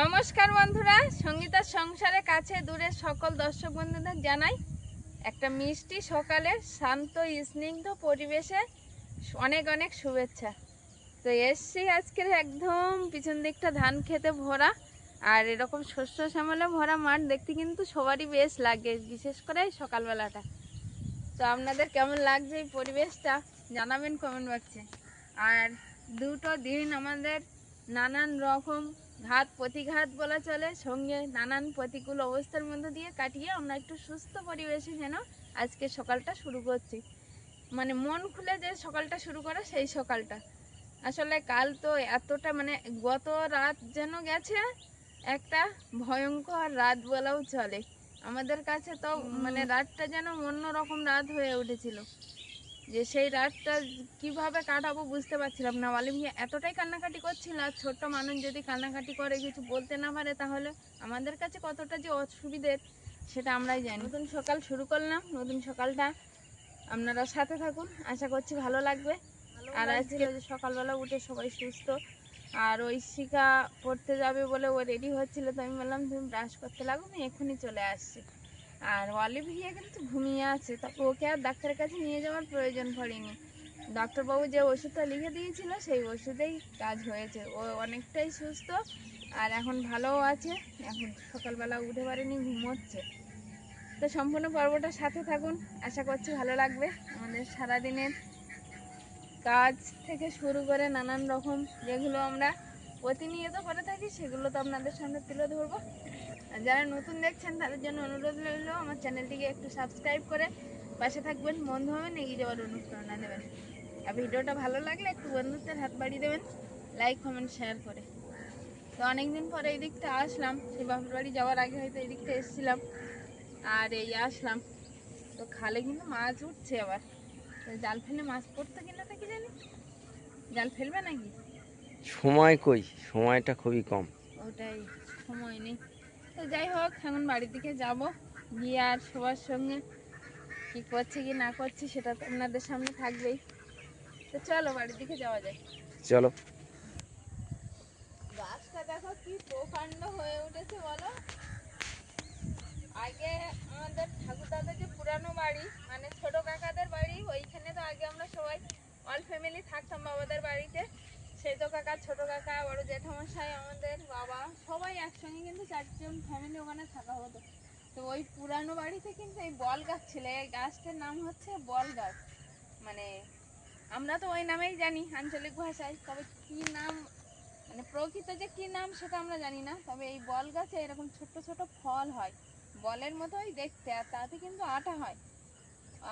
নমস্কার বন্ধুরা, সঙ্গীতার সংসারের কাছে দূরে সকল দর্শক বন্ধুদের জানাই একটা মিষ্টি সকালের শান্ত স্নিগ্ধ পরিবেশে অনেক অনেক শুভেচ্ছা। তো এসছি আজকের একদম পিছন দিকটা ধান খেতে ভরা, আর এরকম শস্য শ্যামলে ভরা মাঠ দেখতে কিন্তু সবারই বেশ লাগে, বিশেষ করে সকালবেলাটা। তো আপনাদের কেমন লাগছে এই পরিবেশটা জানাবেন কমেন্ট বক্সে। আর দুটো দিন আমাদের নানান রকম ঘাত প্রতিঘাত বলা চলে, সঙ্গে নানান প্রতিকূল অবস্থার মধ্যে দিয়ে কাটিয়ে আমরা একটু সুস্থ পরিবেশে যেন আজকে সকালটা শুরু করছি। মানে মন খুলে যে সকালটা শুরু করা, সেই সকালটা আসলে কাল তো এতটা গত রাত যেন গেছে একটা ভয়ঙ্কর রাত বলাও চলে আমাদের কাছে। তো রাতটা যেন অন্যরকম রাত হয়ে উঠেছিল, যে সেই রাতটা কিভাবে কাটাবো বুঝতে পারছিলাম না। অলিভ এতটাই কান্নাকাটি করছিল, আর ছোট্ট মানুষ যদি কান্নাকাটি করে কিছু বলতে না পারে তাহলে আমাদের কাছে কতটা যে অসুবিধের সেটা আমরাই জানি। নতুন সকাল শুরু করলাম, নতুন সকালটা আপনারা সাথে থাকুন, আশা করছি ভালো লাগবে। আর আজকে সকালবেলা উঠে সবাই সুস্থ, আর ওই শিখা পড়তে যাবে বলে ও রেডি হচ্ছিল, তো আমি বললাম তুমি ব্রাশ করতে লাগো, আমি এক্ষুনি চলে আসছি। আর অলিভ কিন্তু ঘুমিয়ে আছে, তবে ওকে আর ডাক্তারের কাছে নিয়ে যাওয়ার প্রয়োজন পড়েনি। ডাক্তারবাবু যে ওষুধটা লিখে দিয়েছিল সেই ওষুধেই কাজ হয়েছে, ও অনেকটাই সুস্থ আর এখন ভালোও আছে। এখন সকালবেলা উঠে পারেনি, ঘুমোচ্ছে। তো সম্পূর্ণ পর্বটা সাথে থাকুন, আশা করছি ভালো লাগবে। আমাদের সারাদিনের কাজ থেকে শুরু করে নানান রকম যেগুলো আমরা প্রতিনিয়ত করে থাকি সেগুলো তো আপনাদের সামনে তুলে ধরবো। আর যারা নতুন দেখছেন তাদের জন্য অনুরোধ রইল আমার চ্যানেলটিকে একটু সাবস্ক্রাইব করে পাশে থাকবেন, বন্ধু হবেন, এগিয়ে যাওয়ার অনুপ্রেরণা দেবেন। আর ভিডিওটা ভালো লাগলে একটু বন্ধুত্বের হাত বাড়িয়ে দেবেন, লাইক কমেন্ট শেয়ার করে। তো অনেকদিন পরে এই দিকটা আসলাম, সেই বাপের বাড়ি যাওয়ার আগে হয়তো এই দিকটা এসেছিলাম, আর এই আসলাম। তো খালে কিন্তু মাছ উঠছে আবার, তো জাল ফেলে মাছ পড়তে গেলে তো কি জানি জাল ফেলবে নাকি? সময় কই, সময়টা খুবই কম। ওটাই, সময় নেই। তো যাই হোক, এখন বাড়ির দিকে যাব, গিয়ে আর সবার সঙ্গে কি করছে কি না করছে সেটা তো আপনাদের সামনে থাকবেই। তো চলো বাড়ির দিকে যাওয়া যায়। চলো। গাছটা দেখো কি প্রকাণ্ড হয়ে উঠেছে বলো। আগে আমাদের ঠাকুরদাদের যে পুরানো বাড়ি, মানে ছোট কাকাদের বাড়ি, ওইখানে তো আগে আমরা সবাই অল ফ্যামিলি থাকতাম বাবাদের বাড়িতে। সেই তো কাকা, ছোট কাকা, বড় জেঠামশাই, আমাদের বাবা সবাই একসঙ্গে কিন্তু 4জন ফ্যামিলি ওখানে থাকা হতো। তো ওই পুরানো বাড়িতে কিন্তু এই বল গাছ ছিল, এই গাছটার নাম হচ্ছে বল গাছ। মানে আমরা তো ওই নামেই জানি আঞ্চলিক ভাষায়, তবে কি নাম প্রকৃত যে কি নাম সেটা আমরা জানি না। তবে এই বল গাছে এরকম ছোট ছোট ফল হয়, বলের মতোই দেখতে, আর তাতে কিন্তু আটা হয়।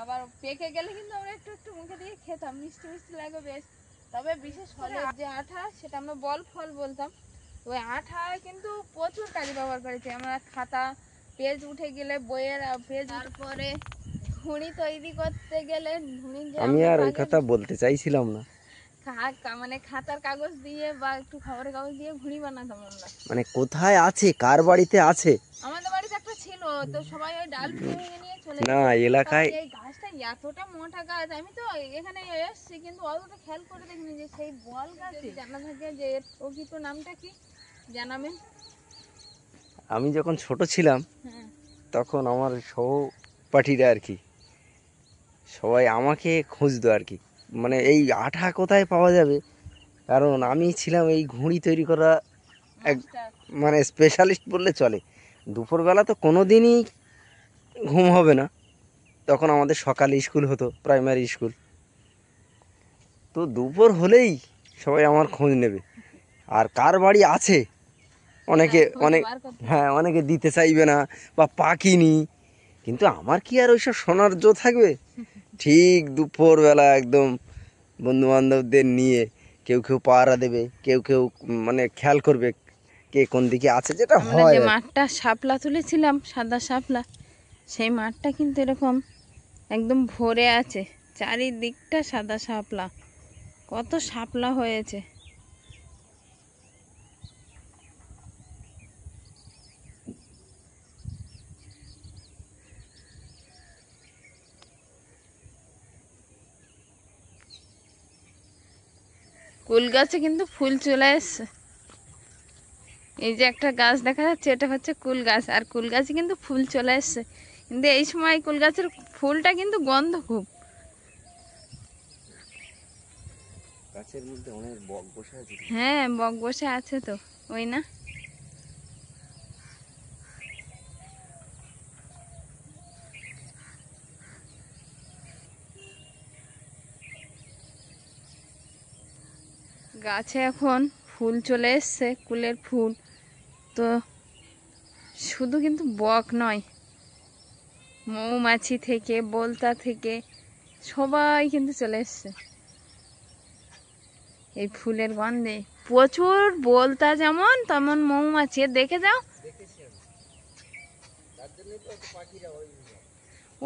আবার পেকে গেলে কিন্তু আমরা একটু একটু মুখে দিয়ে খেতাম, মিষ্টি মিষ্টি লাগে বেশ। তবে বিশেষ করে যে আঠা সেটা আমরা বল ফল বলতাম। ওই আঠা কিন্তু প্রচুর কাজে ব্যবহার করেছি আমরা। খাতা পেজ উঠে গেলে বইয়ের পেজ, তারপরে ঘুড়ি তৈরি করতে গেলে ঘুড়ি যে আমি আর ওই কথা বলতে চাইছিলাম না। খাতার কাগজ দিয়ে বা একটু খবরের কাগজ দিয়ে ঘুড়ি বানাতাম আমরা। কোথায় আছে, কার বাড়িতে আছে? আমাদের বাড়িতে একটা ছিল, তো সবাই ওই ডাল ভেঙে নিয়ে চলে না এলাকায়। এই গাছটা এতটা মোটা গাছ, আমি তো এখানে এসেছি কিন্তু অতটা খেয়াল করে দেখিনি যে সেই বল গাছ। জানা থাকে যে এর প্রকৃত নামটা কি জানাবেন? আমি যখন ছোট ছিলাম তখন আমার সহপাঠীরা আর কি সবাই আমাকে খুঁজতো আর কি, এই আঠা কোথায় পাওয়া যাবে, কারণ আমি ছিলাম এই ঘুড়ি তৈরি করা এক স্পেশালিস্ট বললে চলে। দুপুরবেলা তো কোনো দিনই ঘুম হবে না, তখন আমাদের সকালে স্কুল হতো, প্রাইমারি স্কুল। তো দুপুর হলেই সবাই আমার খোঁজ নেবে, আর কার বাড়ি আছে অনেকে দিতে চাইবে না বা পাকিনি। কিন্তু আমার কি আর ওইসব শোনার জো থাকবে? ঠিক দুপুরবেলা একদম বন্ধু বান্ধবদের নিয়ে কেউ কেউ পাহারা দেবে, কেউ কেউ খেয়াল করবে কে কোন দিকে আছে। যেটা হয়, যে মাঠটা শাপলা তুলেছিলাম, সাদা শাপলা, সেই মাঠটা কিন্তু এরকম একদম ভরে আছে, চারিদিকটা সাদা শাপলা, কত শাপলা হয়েছে। কুল গাছে কিন্তু ফুল চলে এসছে, এই যে একটা গাছ দেখা যাচ্ছে, এটা হচ্ছে কুল গাছ, আর কুল গাছে কিন্তু ফুল চলে এসছে, কিন্তু এই সময় কুল গাছের ফুলটা কিন্তু গন্ধ খুব। গাছের মধ্যে অনেক বক বসে আছে। হ্যাঁ, বক বসে আছে তো, ওই না? গাছে এখন ফুল চলে এসছে, কুলের ফুল। তো শুধু কিন্তু বক নয়, মৌমাছি থেকে, বোলতা থেকে সবাই কিন্তু চলে এসছে এই ফুলের গন্ধে। প্রচুর বোলতা যেমন তেমন মৌমাছি, দেখে যাও।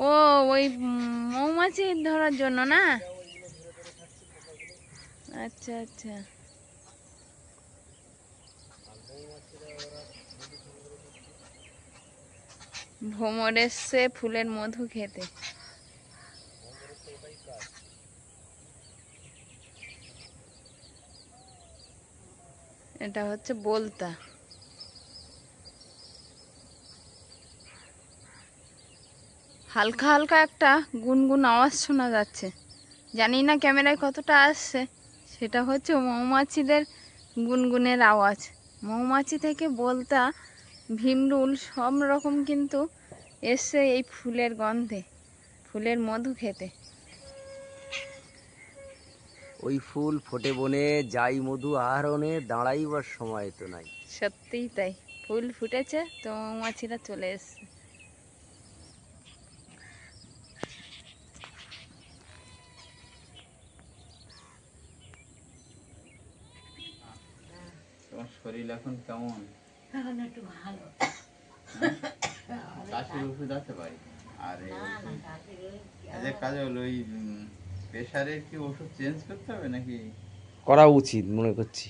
ও, ওই মৌমাছি ধরার জন্য না? আচ্ছা আচ্ছা। ভ্রমর এসছে ফুলের মধু খেতে। এটা হচ্ছে বোলতা। হালকা হালকা একটা গুনগুন আওয়াজ শোনা যাচ্ছে, জানি না ক্যামেরায় কতটা আসছে। সেটা হচ্ছে মৌমাছিদের গুনগুনের আওয়াজ। মৌমাছি থেকে বোলতা, ভীমরুল সব রকম কিন্তু এসছে এই ফুলের গন্ধে, ফুলের মধু খেতে। ওই ফুল ফোটে বনে, যাই মধু আহরণে, দাঁড়াইবার সময় তো নাই। সত্যিই তাই, ফুল ফুটেছে তো মৌমাছিরা চলে এসছে। তোমার শরীর এখন কেমন? এখন একটু ভালো। কাশির ওষুধ আছে বাড়ি? আর কাজে হলো ওই প্রেশারের কি ওষুধ চেঞ্জ করতে হবে নাকি? করা উচিত মনে করছি।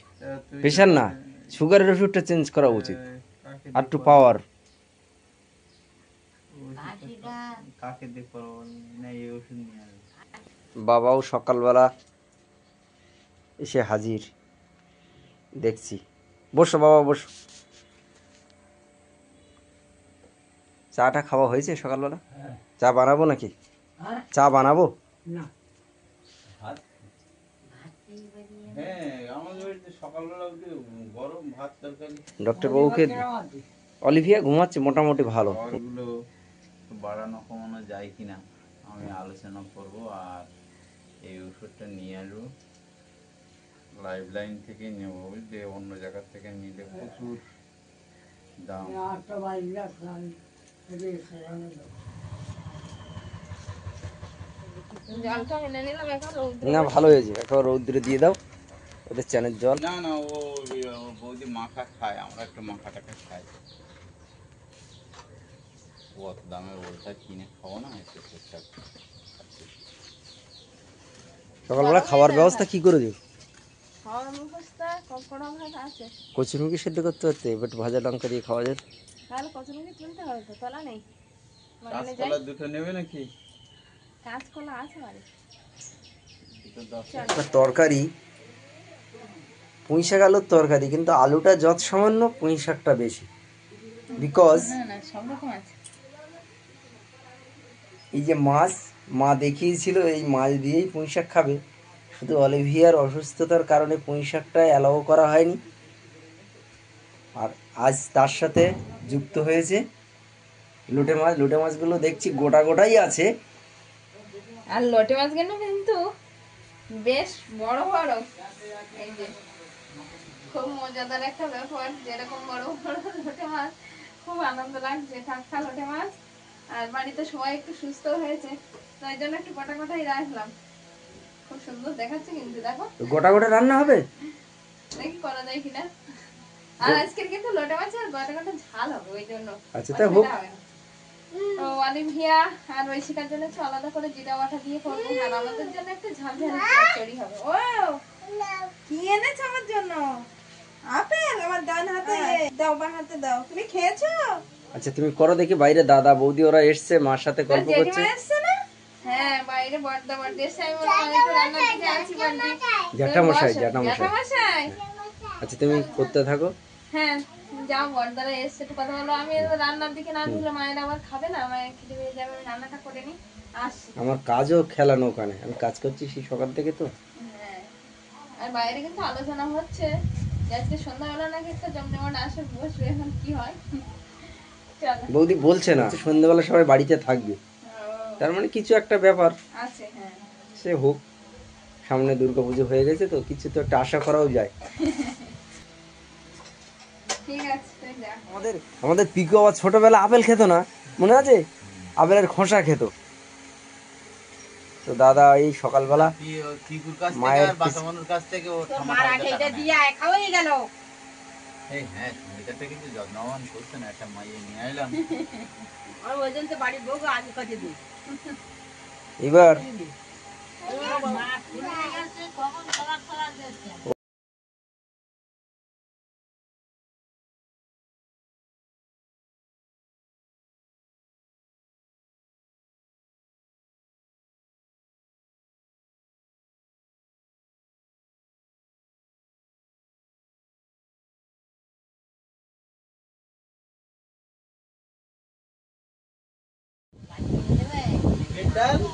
তুই প্রেশার না, সুগারের ওষুধটা চেঞ্জ করা উচিত। আর একটু পাওয়ার। কাকে দিয়ে করবো না, এই ওষুধ নিয়ে আসবে। বাবাও সকালবেলা এসে হাজির, দেখছি। বসো বাবা, বসো। চাটা খাওয়া হয়েছে সকালবেলা? চা বানাবো নাকি? চা বানাবো? না, হ্যাঁ, আমাদের বাড়িতে সকালবেলা উঠে গরম ভাত তরকারি। ডক্টর বাবুকে অলিভিয়া ঘুমাচ্ছে মোটামুটি ভালো। খাবারগুলো বাড়ানো কমানো যায় কিনা আমি আলোচনা করব। আর এই ওষুধটা নিয়ে আসবো, লাইফ লাইন থেকে নেবো, বুঝলে? অন্য জায়গা থেকে নিলে প্রচুর দাম। জলটা এনে নিলাম, এখন না, ভালো হয়েছে। এখন রৌদ্রে দিয়ে দাও, ওদের চ্যানের জল। না না, ও বৌদি মাখা খায়, আমরা একটু মাখা টাকা খাই। অত দামের ওটা কিনে খাবো না, একটু ঠিকঠাক খাচ্ছি। সকালবেলা খাওয়ার ব্যবস্থা কি করে দিও? খাওয়ার মুখস্থা কড়া ভাত আছে, কচুরমুখী সেদ্ধ করতে পারতে, এবার ভাজা লঙ্কা দিয়ে খাওয়া যায়। তাহলে কচুরমুখী তুলতে হবে তো, তোলা নেই। বাগানে যাই, কাঁচকলা দুটো নেবে নাকি? কাঁচকলা আছে বাড়ি। দুটো দশ। একটা তরকারি, পুঁই শাক আলুর তরকারি, কিন্তু আলুটা যত সামান্য, পুঁই শাকটা বেশি। বিকজ না না, সব রকম আছে। এই যে মাছ, মা দেখিয়েছিল এই মাছ দিয়েই পুঁই শাক খাবে, শুধু অলিভিয়ার অসুস্থতার কারণে পুঁই শাকটা অ্যালাউ করা হয়নি। আর আজ তার সাথে যুক্ত হয়েছে লোটে মাছ। লোটে মাছগুলো দেখছি গোটা গোটাই আছে। আর লোটে মাছগুলো কিন্তু বেশ বড় বড়। এই যে খুব মজাদার একটা ব্যাপার, যেরকম বড় বড় লোটে মাছ, খুব আনন্দ লাগছে। টাটকা লোটে মাছ, আর বাড়িতে সবাই একটু সুস্থ হয়েছে, তাই জন্য একটু গোটা গোটাই রাখলাম। খুব সুন্দর দেখাচ্ছে কিন্তু, দেখো। গোটা গোটা রান্না হবে, দেখি করা যায় কিনা। আর আজকের কিন্তু লোটে মাছ আর গোটা গোটা ঝাল হবে, ওই জন্য আচ্ছা তা হোক। তো অলিভিয়া আর ঐশিকার জন্য একটু আলাদা করে জিরা বাটা দিয়ে করবো, আর আমাদের জন্য একটা ঝাল ঝাল চচ্চড়ি হবে। ও কি এনেছো আমার জন্য? আপেল। আমার ডান হাতে দাও, বাঁ হাতে দাও। তুমি খেয়েছো? আচ্ছা তুমি করো দেখি। বাইরে দাদা বৌদি ওরা এসছে, মার সাথে গল্প করছে। জেঠিমা এসছে না? হ্যাঁ, বাইরে বড়দা বড়দি এসছে। আমি বললাম আমি একটু রান্নার দিকে আছি বড়দি। জ্যাঠামশাই, বসো। জ্যাঠামশাই। জ্যাঠামশাই। আচ্ছা তুমি করতে থাকো। হ্যাঁ, যাও বড়দারা এসছে, একটু কথা বলো। আমি রান্নার দিকে না ঢুকলে মায়ের আবার খাবে না, মায়ের খিদে পেয়ে যাবে। আমি রান্নাটা করে নি, আসছি। আমার কাজও খেলানো ওখানে, আমি কাজ করছি সেই সকাল থেকে তো। হ্যাঁ, আর বাইরে কিন্তু আলোচনা হচ্ছে যে আজকে সন্ধ্যাবেলা নাকি একটা জমজমাট আসর বসবে, এখন কি হয়। চলো। বৌদি বলছে না সন্ধ্যেবেলা সবাই বাড়িতে থাকবে, তার মানে কিছু একটা ব্যাপার আছে, হ্যাঁ। সে হোক। সামনে দুর্গাপুজো হয়ে গেছে তো, কিছু তো একটা আশা করাও যায়। ঠিক আছে, তুই যা। আমাদের পিকু আবার ছোটবেলা আপেল খেত না, মনে আছে? আপেলের খোসা খেত। তো দাদা এই সকালবেলা পিকুর কাছ থেকে মায়ের আর বাসামানুর কাছ থেকে ও মার আগে এটা দিয়া খাওয়াই গেল। এই হ্যাঁ, সঙ্গীতাটা কিন্তু যত্নবান করছে না, একটা মাইয়ে নিয়ে আইলাম। আর ওই জন্য তো বাড়ির বউ আগে কাজে দিই। এবার মা খুলে গেছে, কখন খাবার খাবার দিচ্ছে।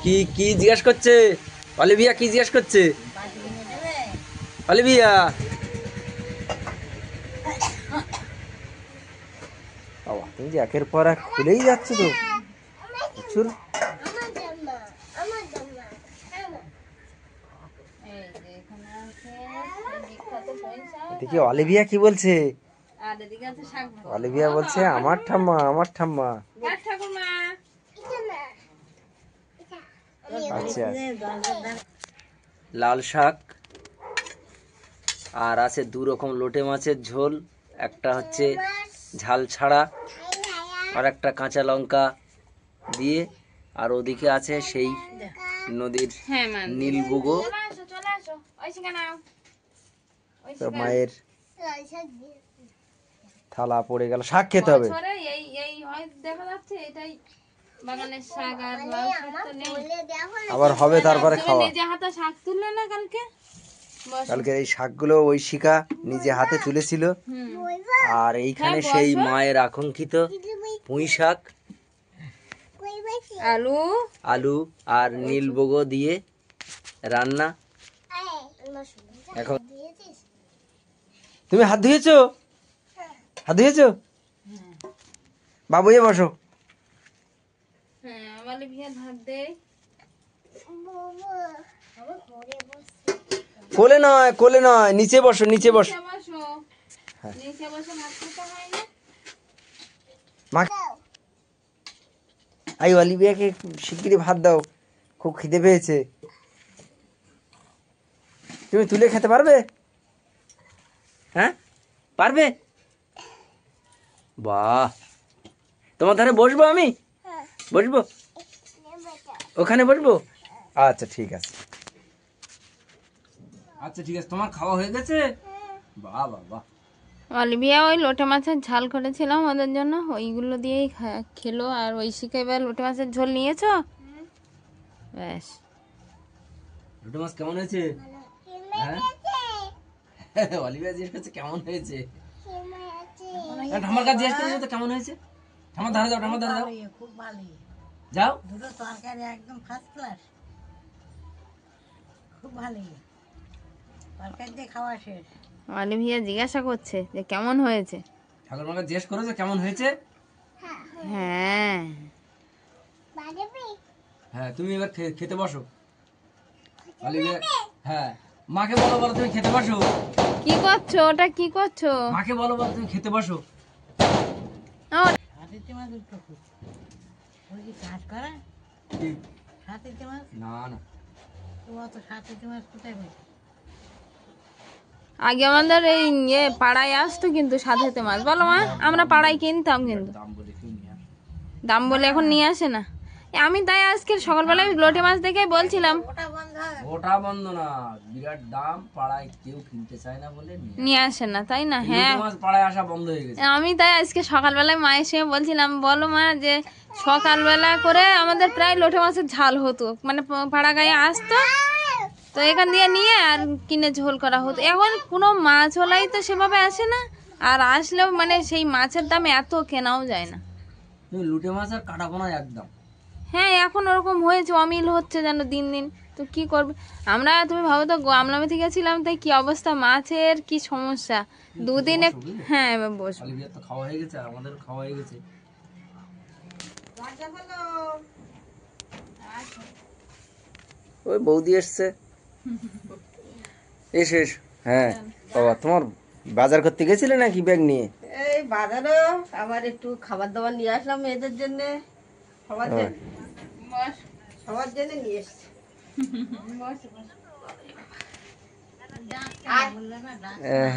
কি কি জিজ্ঞাসা করছে অলিভিয়া? কি জিজ্ঞাসা করছে অলিভিয়া? বাবা তুমি যে একের পর এক খুলেই যাচ্ছে তো প্রচুর। এই যে এখানে আছে সেই বিখ্যাত পয়সা, দেখি অলিভিয়া কি বলছে। আর এদিকে আছে শাক ভাজা। অলিভিয়া বলছে আমার ঠাম্মা, আমার ঠাম্মা। কার ঠাকুরমা? আচ্ছা, লাল শাক আর আছে দু রকম লোটে মাছের ঝোল, একটা হচ্ছে ঝাল ছাড়া আর একটা কাঁচা লঙ্কা দিয়ে, আর ওদিকে আছে সেই নদীর হ্যাঁ মা, নীলবুগো। চলে আসো, চলে আসো। ওই শিখা নাও, ওই তো শিখা। মায়ের থালা পড়ে গেল, শাক খেতে হবে। বছরে এই এই হয় দেখা যাচ্ছে, এটাই বাগানের শাক। আর লাল শাক তো নেই। আবার হবে তারপরে তুমি খাওয়া। নিজে হাতে শাক তুললে না কালকে? বসো। কালকে এই শাকগুলো ওই শিখা নিজে হাতে তুলেছিল। হুম। আর এইখানে হ্যাঁ, সেই বসো। মায়ের আকাঙ্ক্ষিত পুঁই শাক, আলু, আলু আর নীলবগো দিয়ে রান্না। এখন তুমি হাত ধুয়েছো? হাত ধুয়েছো? বাবু এ বসো। হ্যাঁ, আমালে ভিয়া ভাত দে। কোলে নয়, কোলে নয়, নিচে বসো, নিচে বসো। নিচে বসো, হ্যাঁ। নিচে বসে ভাত খেতে হয় না? মা আই অলিভিয়াকে শিগগিরই ভাত দাও, খুব খিদে পেয়েছে। তুমি তুলে খেতে পারবে? হ্যাঁ পারবে? বাহ, তোমার ধারে বসবো আমি? বসবো ওখানে বসবো? আচ্ছা ঠিক আছে, আচ্ছা ঠিক আছে। তোমার খাওয়া হয়ে গেছে? বাহ বাহ বাহ। অলিভিয়া ওই লোটে মাছের ঝাল করেছিলাম ওদের জন্য, ওইগুলো দিয়েই খেলো। আর ওই শিখে এবার লোটে মাছের ঝোল নিয়েছো? ব্যাস। লোটে মাছ কেমন হয়েছে? হ্যাঁ অলিভিয়া জিজ্ঞেস করছে কেমন হয়েছে। ঠাম্মার কাছে জিজ্ঞেস করেছো তো কেমন হয়েছে? ঠাম্মার ধারে যাও, ঠাম্মার ধারে যাও, খুব ভালো, যাও। দুটো তরকারি একদম ফার্স্ট ক্লাস, খুব ভালো। তরকারি দিয়ে খাওয়া শেষ। অলিভিয়া জিজ্ঞাসা করছে যে কেমন হয়েছে। ঠাকুরমার কাছে জিজ্ঞেস করেছো কেমন হয়েছে? হ্যাঁ, হ্যাঁ তুমি এবার খেতে বসো অলিভিয়া। হ্যাঁ মাকে বলো, বলো তুমি খেতে বসো। কি করছো? ওটা কি করছো? মাকে বলো, বলো তুমি খেতে বসো। সাথে মাছ দুটো খুব, ওই কি চাষ করা সাথে মাছ? না না, তো অত সাথে মাছ কোথায় পাই? আগে আমাদের এই পাড়ায় আসতো কিন্তু সাথেতে মাছ, বলো মা? আমরা পাড়ায় কিনতাম, কিন্তু দাম বলে কেউ নিয়ে আসে। দাম বলে এখন নিয়ে আসে না। আমি তাই আজকে সকালবেলায় লোটে মাছ দেখে বলছিলাম ওটা বন্ধ হবে। ওটা বন্ধ না, বিরাট দাম, পাড়ায় কেউ কিনতে চায় না বলে নিয়ে আসে না, তাই না? লোটে হ্যাঁ, মাছ পাড়ায় আসা বন্ধ হয়ে গেছে। আমি তাই আজকে সকালবেলায় মায়ের সঙ্গে বলছিলাম, বলো মা যে সকালবেলা করে আমাদের প্রায় লোটে মাছের ঝাল হতো, মানে পাড়া গায়ে আসতো, তো এখান দিয়ে নিয়ে আর কিনে ঝোল করা হতো। এখন কোনো মাছ ওলাই তো সেভাবে আসে না, আর আসলেও মানে সেই মাছের দাম এত কেনাও যায় না। তুমি লুটে মাছ আর কাটাবো না একদম। হ্যাঁ এখন ওরকম হয়েছে, অমিল হচ্ছে যেন দিন দিন। তো কি করবে আমরা, তুমি ভাবো তো আমলামে থেকে গেছিলাম তাই কি অবস্থা, মাছের কি সমস্যা দুদিনে। হ্যাঁ এবার বসবো। তো খাওয়া হয়ে গেছে, আমাদের খাওয়া হয়ে গেছে। ওই বৌদি এসছে। এসো এসো। হ্যাঁ বাবা, তোমার বাজার করতে গেছিলে নাকি ব্যাগ নিয়ে? এই বাজারে আবার একটু খাবার দাবার নিয়ে আসলাম মেয়েদের জন্য, সবার জন্য, বস সবার জন্য নিয়ে এসছি।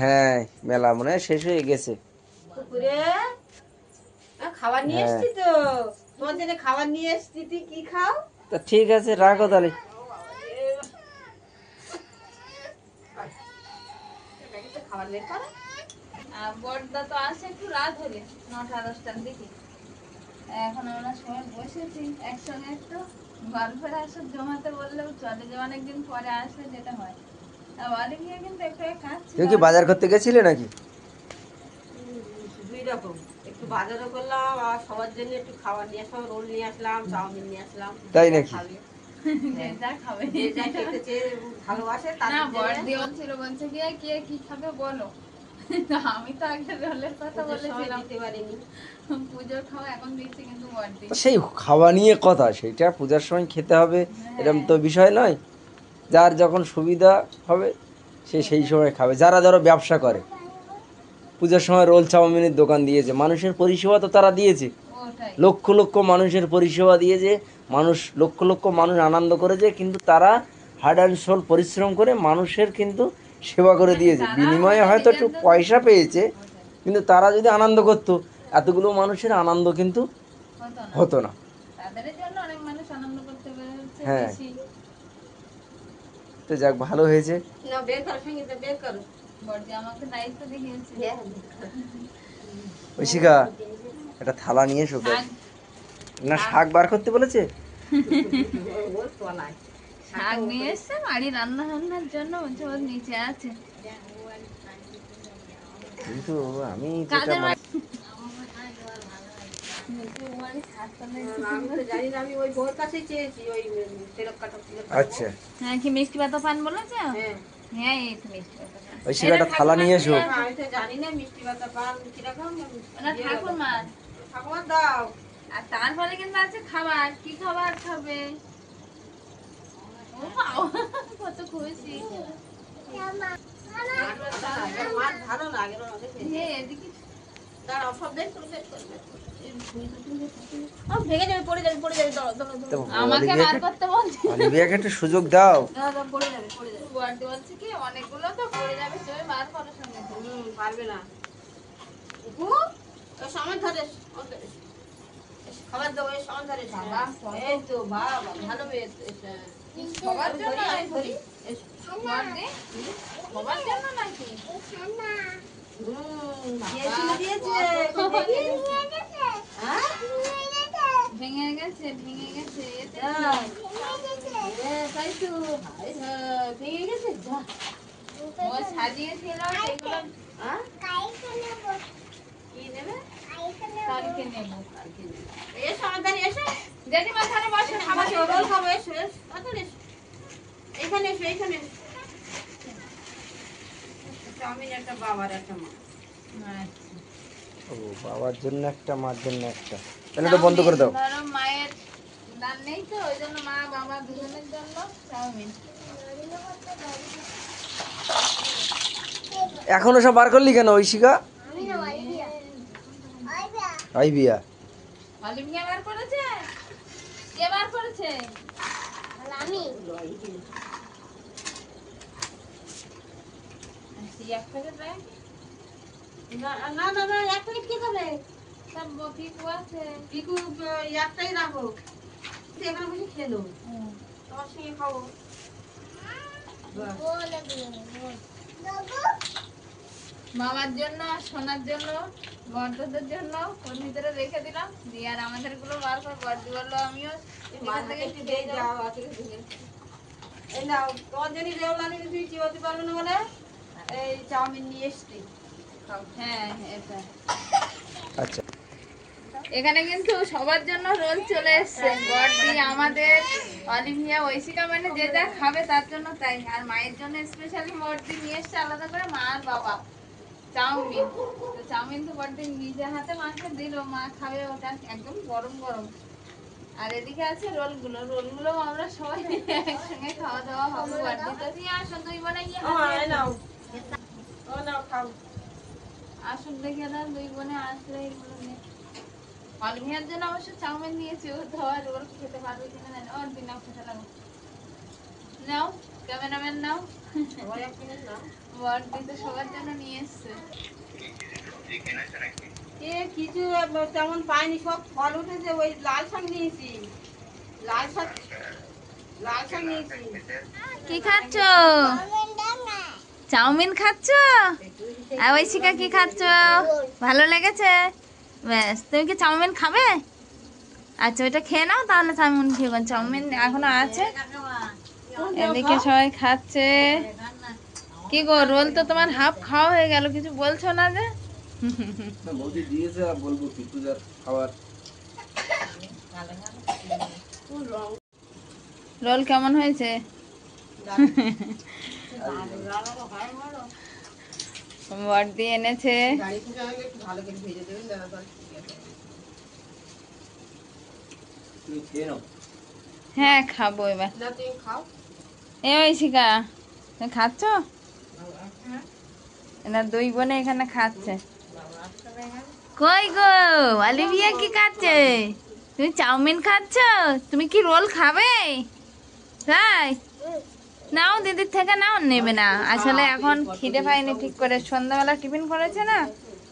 হ্যাঁ মেলা মনে হয় শেষ হয়ে গেছে। পুকুরে খাবার নিয়ে এসছি তো, তোমার জন্য খাবার নিয়ে এসছি, তুই কি খাও? তা ঠিক আছে, রাখো তাহলে। খাবার বের করো। বড়দা তো আসে একটু রাত হলে, 9টা-10টার দিকে। এখন আমরা সবাই বসেছি একসঙ্গে, একটু গল্পের আসর জমাতে বললেও চলে, যে অনেকদিন পরে আসলে যেটা হয়। বাড়ি গিয়ে কিন্তু একটু খাচ্ছি। তুমি কি বাজার করতে গেছিলে নাকি? দুই রকম, একটু বাজারও করলাম আর সবার জন্য একটু খাবার নিয়ে আসলাম, রোল নিয়ে আসলাম, চাউমিন নিয়ে আসলাম। তাই নাকি? খাবে। যে যা খাবে। যে যা খেতে চেয়ে ভালোবাসে না তাদের জন্য। বড়দি বলছিল, বলছে কি কে কি খাবে বলো। তো আমি তো আগে রোলের কথা ওদের সময় বলেছিলাম, দিতে পারিনি। পুজোর খাওয়া এখন দিচ্ছি কিন্তু বড়দি। সেই খাওয়া নিয়ে কথা, সেইটা পূজার সময় খেতে হবে এরকম তো বিষয় নয়। যার যখন সুবিধা হবে সে সেই সময় খাবে। যারা ধরো ব্যবসা করে, পূজার সময় রোল চাউমিনের দোকান দিয়েছে, মানুষের পরিষেবা তো তারা দিয়েছে। ওটাই লক্ষ লক্ষ মানুষের পরিষেবা দিয়েছে, মানুষ লক্ষ লক্ষ মানুষ আনন্দ করেছে, কিন্তু তারা হার্ড অ্যান্ড সোল পরিশ্রম করে মানুষের কিন্তু সেবা করে দিয়েছে। বিনিময়ে হয়তো একটু পয়সা পেয়েছে, কিন্তু তারা যদি আনন্দ করতো এতগুলো মানুষের আনন্দ কিন্তু হতো না। হতো না। তাদের জন্য অনেক মানুষ আনন্দ করতে পেরেছে হ্যাঁ। বেশি। তো যাক, ভালো হয়েছে। না বের করো, সঙ্গীতা বের করো। বড়দি আমাকে দায়িত্ব দেখিয়েছে। ঐশিকা, একটা থালা নিয়ে এসো। শাক, না শাক বার করতে বলেছে? ওর তলায়। শাক নিয়ে এসছে বাড়ি রান্নার জন্য, বলছে ওর নিচে আছে। কিন্তু আমি কাদের যেটা আমি তো জানি না, আমি ওই বউর কাছেই চেয়েছি, ওই তেরক কাটা তেরক কাটা। আচ্ছা, হ্যাঁ কি মিষ্টি পাতা পান বলেছে? হ্যাঁ। হ্যাঁ এই তো মিষ্টি পাতা পান। ঐশিকা, একটা থালা নিয়ে এসো। আমি তো জানি না মিষ্টি পাতা পান কিরকম। ওনা ঠাকুরমার। ঠাকুমার দাও। আর তারপরে কিন্তু আছে খাবার, কি খাবার খাবে? ও বাবা, কত খুশি। মাছ ভালো লাগে না দেখে। হ্যাঁ এদিকে দাঁড়াও, সব বের করো, বের করো, বের করো। ভেঙে যাবে, পড়ে যাবে, পড়ে যাবে, দাও দাও দাও। তো আমাকে বার করতে বলছে। অলিভিয়াকে একটু সুযোগ দাও। দাও দাও, পড়ে যাবে, পড়ে যাবে। বড়দি বলছে কি অনেকগুলো তো পড়ে যাবে, তুমি বার করো সঙ্গে। পারবে না। উপু, ওই সামনে ধরে, খাবার দাও, ওই সামনে ধরে। বাবা, এই তো বাবা, ভালো মেয়ে। সবার জন্য আমি ধরি। বড়দি সবার জন্য নাকি? দিয়েছে। হ্যাঁ? ভেঙে গেছে, ভেঙে গেছে। এতে দাও। তাই তো। হায় হায়, ভেঙে গেছে। যা। ও সাজিয়েছিল সেগুলো হ্যাঁ? কি নেবে? কালকে নেব। এসো, আমার ধারে এসো। জেঠিমা এখানে বসে না, খাবার আমাকে রোল খাবো, এসো, এসো। তাড়াতাড়ি এসো। এখানে এসো, এখানে এসো। চাউমিন একটা বাবার একটা মা। ও বাবার জন্য একটা, মার জন্য একটা। তাহলে এটা বন্ধ করে দাও। ধরো মায়ের দান নেই তো, ওই জন্য মা বাবা দুজনের জন্য চাউমিন। এখনো সব বার করলি কেন ঐশিকা? আইবিয়া। অলিভিয়া বার করেছে? কে বার করেছে? আমি। এক প্যাকেট রাখ। না না না না, এক প্লেট কে খাবে? সব পিকু আছে। পিকু একটাই রাখো। তুই এখানে বসে খেলো, তোমার সঙ্গে খাবো। মামার জন্য, সোনার জন্য, বর্দদের জন্য ওর ভিতরে রেখে দিলাম। দিয়ে আর আমাদের গুলো বার করে বর্দি বললো আমিও এখান থেকে একটু দিয়ে যাও, আছে দিকে। এই নাও, তোমার জন্য রেওলা নিয়ে তুই চিবাতে পারবে না বলে এই চাউমিন নিয়ে এসছি। হ্যাঁ এটা। আচ্ছা, এখানে কিন্তু সবার জন্য রোল চলে এসছে, বড়দি, আমাদের, অলিভিয়া, ঐশিকা, মানে যে যা খাবে তার জন্য তাই। আর মায়ের জন্য স্পেশালি বড়দি নিয়ে এসছে আলাদা করে, মা আর বাবা, চাউমিন। তো চাউমিন তো বড়দি নিজে হাতে মাকে দিল, মা খাবে ওটা একদম গরম গরম। আর এদিকে আছে রোলগুলো, রোলগুলো আমরা সবাই একসঙ্গে খাওয়া দাওয়া হবে। বড়দি তো দিয়ে আসো, দুই বোনে গিয়ে আসুন দেখে দাও, দুই বোনে আসলে এগুলো নিয়ে। অলিভিয়ার জন্য অবশ্য চাউমিন নিয়েছি, ও তো আর রোল খেতে পারবে কিনা জানি। ওর দিন নাও, খেতে লাগো, নাও ক্যামেরাম্যান নাও। বড়দি তো সবার জন্য নিয়ে এসছে। কিছু তেমন পাইনি, সব ফল উঠেছে। ওই লাল শাক নিয়েছি, লাল শাক নিয়েছি। কি খাচ্ছ? চাউমিন খাচ্ছ? আর ঐশিকা কি খাচ্ছ? ভালো লেগেছে? ব্যাস, তুমি কি চাউমিন খাবে? আচ্ছা, ওইটা খেয়ে নাও, তাহলে চাউমিন খেয়ে। চাউমিন এখনো আছে, এদিকে সবাই খাচ্ছে। কি গো, রোল তো তোমার হাফ খাওয়া হয়ে গেল, কিছু বলছো না যে? বৌদি দিয়েছে, আর বলবো কি পূজার খাবার। রোল কেমন হয়েছে? বড়দি এনেছে। তুমি খেয়ে নাও। হ্যাঁ, খাবো এবার। এ ঐশিকা, তুমি খাচ্ছ? না, দুই বোনে এখানে খাচ্ছে। কই গো, অলিভিয়া কি খাচ্ছে? তুমি চাউমিন খাচ্ছ? তুমি কি রোল খাবে? তাই নাও, দিদির থেকে নাও। নেবে না আসলে, এখন খিদে পাইনি ঠিক করে, সন্ধ্যাবেলা টিফিন করেছে না।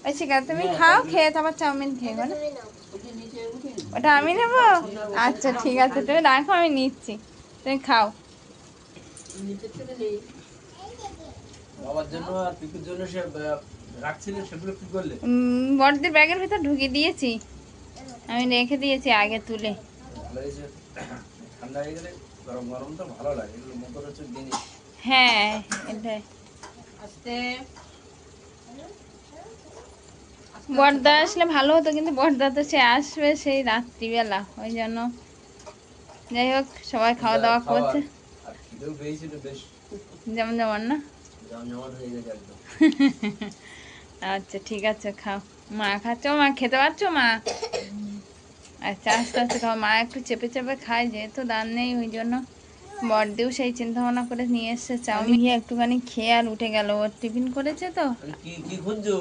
ঐশিকা, তুমি খাও, খেয়ে তারপর চাউমিন খেয়ে না। ওটা আমি নেবো? আচ্ছা ঠিক আছে, তুমি রাখো, আমি নিচ্ছি, তুমি খাও। বাবার জন্য আর পিকুর জন্য সে রাখছিলে, সেগুলো কি করলে? বড়দের ব্যাগের ভিতর ঢুকিয়ে দিয়েছি, আমি রেখে দিয়েছি আগে তুলে। ভালো হয়েছে, ঠান্ডা হয়ে গেলে গরম গরম তো ভালো লাগে, এগুলো মুখরোচক জিনিস। হ্যাঁ, এটাই। বড়দা আসলে ভালো হতো, কিন্তু বড়দা তো সে আসবে সেই রাত্রিবেলা, ওই জন্য। যাই হোক, সবাই খাওয়া দাওয়া করছে, আর খিদেও পেয়েছিল বেশ, যেমন যেমন না। জমজমাট হয়ে গেছে একদম। আচ্ছা ঠিক আছে, খাও। মা খাচ্ছ? মা খেতে পারছো মা? আচ্ছা, আস্তে আস্তে খাও, মা একটু চেপে চেপে খায়, যেহেতু দান নেই ওই জন্য। বড়দিও সেই চিন্তা ভাবনা করে নিয়ে এসছে চাউমিন, একটুখানি খেয়ে আর উঠে গেল, ওর টিফিন করেছে তো। কি কি খুঁজছো?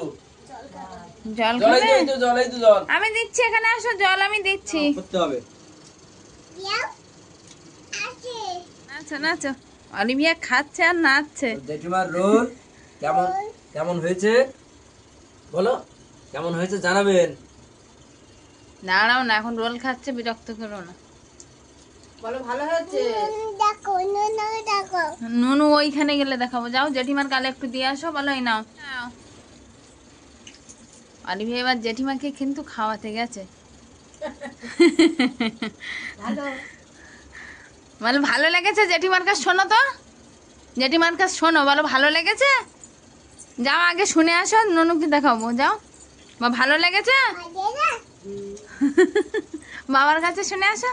জল জল খাবে? এই তো, জল এই তো, জল আমি দিচ্ছি, এখানে আসো, জল আমি দিচ্ছি। করতে হবে। নাচো নাচো, অলিভিয়া খাচ্ছে আর নাচছে। জেঠিমার রোল কেমন কেমন হয়েছে বলো, কেমন হয়েছে জানাবেন। দাঁড়াও না, এখন রোল খাচ্ছে, বিরক্ত করো না। বলো ভালো হয়েছে। নুনু ওইখানে গেলে দেখাবো, যাও জেঠিমার গালে একটু দিয়ে আসো, বলো এই নাও। অলিভিয়া এবার জেঠিমাকে কিন্তু খাওয়াতে গেছে। বলো ভালো লেগেছে? জেঠিমার কাছে শোনো তো, জেঠিমার কাছে শোনো, বলো ভালো লেগেছে? যাও আগে শুনে আসো, নুনুকে দেখাবো, যাও। বা ভালো লেগেছে? বাবার কাছে শুনে আসো।